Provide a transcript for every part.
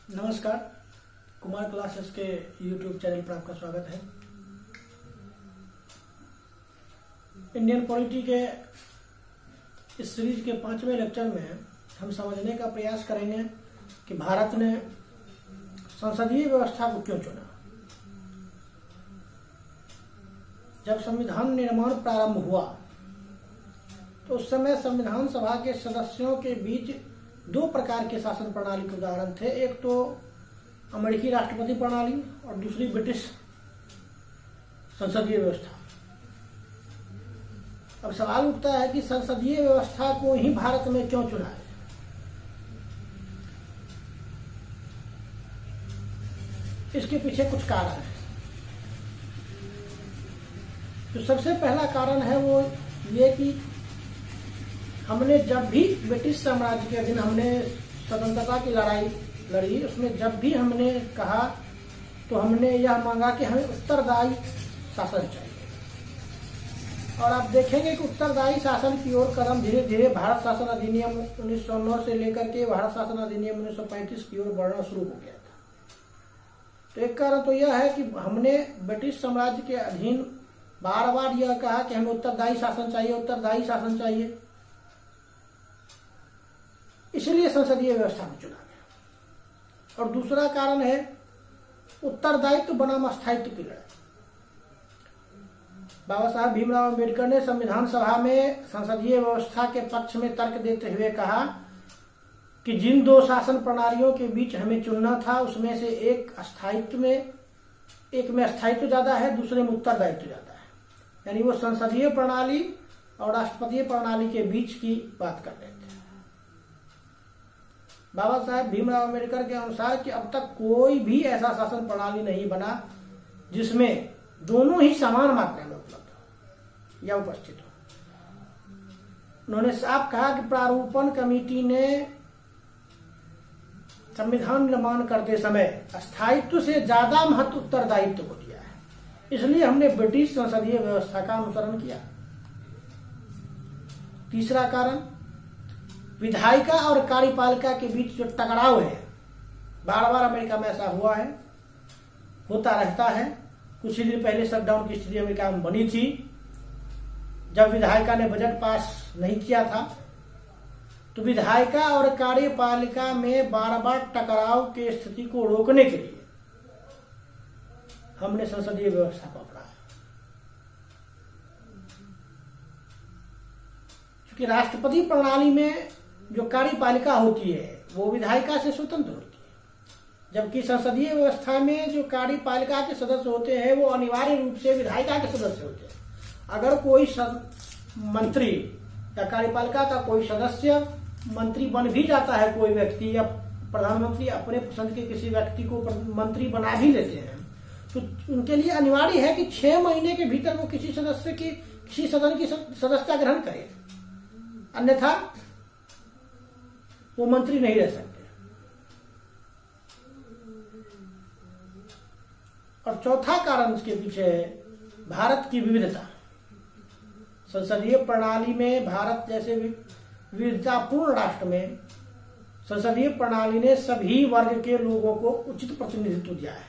नमस्कार, कुमार क्लासेस के YouTube channel पर आपका स्वागत है। इंडियन पॉलिटी के इस सीरीज के 5वें लेक्चर में हम समझने का प्रयास करेंगे कि भारत ने संसदीय व्यवस्था को क्यों चुना। जब संविधान निर्माण प्रारंभ हुआ तो उस समय संविधान सभा के सदस्यों के बीच दो प्रकार के शासन प्रणाली के उदाहरण थे। एक तो अमेरिकी राष्ट्रपति प्रणाली और दूसरी ब्रिटिश संसदीय व्यवस्था। अब सवाल उठता है कि संसदीय व्यवस्था को ही भारत में क्यों चुना है। इसके पीछे कुछ कारण है। तो सबसे पहला कारण है वो ये कि हमने जब भी ब्रिटिश साम्राज्य के अधीन हमने स्वतंत्रता की लड़ाई लड़ी, उसमें जब भी हमने कहा तो हमने यह मांगा कि हमें उत्तरदायी शासन चाहिए। और आप देखेंगे कि उत्तरदायी शासन की ओर कदम धीरे धीरे भारत शासन अधिनियम 1909 से लेकर के भारत शासन अधिनियम 1935 की ओर बढ़ना शुरू हो गया था। तो एक कारण तो यह है कि हमने ब्रिटिश साम्राज्य के अधीन बार बार यह कहा कि हमें उत्तरदायी शासन चाहिए, उत्तरदायी शासन चाहिए, इसलिए संसदीय व्यवस्था को चुना गया। और दूसरा कारण है उत्तरदायित्व बनाम अस्थायित्व की लड़ाई। बाबा साहब भीमराव अम्बेडकर ने संविधान सभा में संसदीय व्यवस्था के पक्ष में तर्क देते हुए कहा कि जिन दो शासन प्रणालियों के बीच हमें चुनना था उसमें से एक में अस्थायित्व ज्यादा है, दूसरे में उत्तरदायित्व ज्यादा है। यानी वो संसदीय प्रणाली और राष्ट्रपतीय प्रणाली के बीच की बात कर रहे थे। बाबा साहेब भीमराव अम्बेडकर के अनुसार कि अब तक कोई भी ऐसा शासन प्रणाली नहीं बना जिसमें दोनों ही समान मात्रा में उपलब्ध हो या उपस्थित हो। उन्होंने साफ कहा कि प्रारूपण कमेटी ने संविधान निर्माण करते समय अस्थायित्व से ज्यादा महत्व उत्तरदायित्व को दिया है, इसलिए हमने ब्रिटिश संसदीय व्यवस्था का अनुसरण किया। तीसरा कारण, विधायिका और कार्यपालिका के बीच जो टकराव है, बार बार अमेरिका में ऐसा हुआ है, होता रहता है। कुछ ही दिन पहले शटडाउन की स्थिति अमेरिका में बनी थी जब विधायिका ने बजट पास नहीं किया था। तो विधायिका और कार्यपालिका में बार बार टकराव की स्थिति को रोकने के लिए हमने संसदीय व्यवस्था को अपनाया। क्योंकि राष्ट्रपति प्रणाली में जो कार्यपालिका होती है वो विधायिका से स्वतंत्र होती है, जबकि संसदीय व्यवस्था में जो कार्यपालिका के सदस्य होते हैं वो अनिवार्य रूप से विधायिका के सदस्य होते हैं। अगर कोई मंत्री या कार्यपालिका का कोई सदस्य मंत्री बन भी जाता है, कोई व्यक्ति या प्रधानमंत्री अपने पसंद के किसी व्यक्ति को मंत्री बना भी लेते हैं, तो उनके लिए अनिवार्य है कि 6 महीने के भीतर वो किसी सदन की सदस्यता ग्रहण करे, अन्यथा वो मंत्री नहीं रह सकते। और चौथा कारण इसके पीछे है भारत की विविधता। संसदीय प्रणाली में भारत जैसे विविधतापूर्ण राष्ट्र में संसदीय प्रणाली ने सभी वर्ग के लोगों को उचित प्रतिनिधित्व दिया है,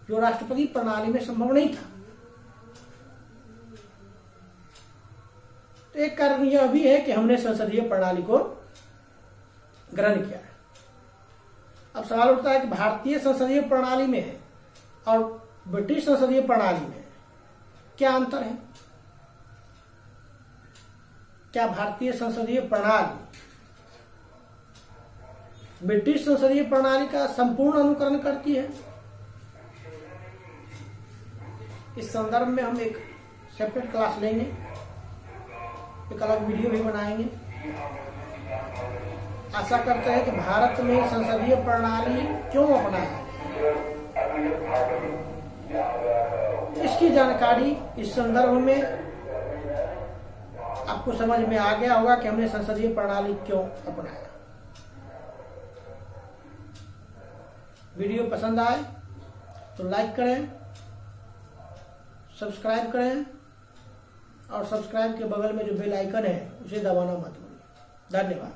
जो राष्ट्रपति प्रणाली में संभव नहीं था। तो एक कारण यह भी है कि हमने संसदीय प्रणाली को ग्रहण किया है। अब सवाल उठता है कि भारतीय संसदीय प्रणाली में और ब्रिटिश संसदीय प्रणाली में क्या अंतर है। क्या भारतीय संसदीय प्रणाली ब्रिटिश संसदीय प्रणाली का संपूर्ण अनुकरण करती है? इस संदर्भ में हम एक सेपरेट क्लास लेंगे, एक अलग वीडियो भी बनाएंगे। आशा करते हैं कि भारत में संसदीय प्रणाली क्यों अपनाया, इसकी जानकारी इस संदर्भ में आपको समझ में आ गया होगा कि हमने संसदीय प्रणाली क्यों अपनाया। वीडियो पसंद आए तो लाइक करें, सब्सक्राइब करें और सब्सक्राइब के बगल में जो बेल आइकन है उसे दबाना मत भूलिए। धन्यवाद।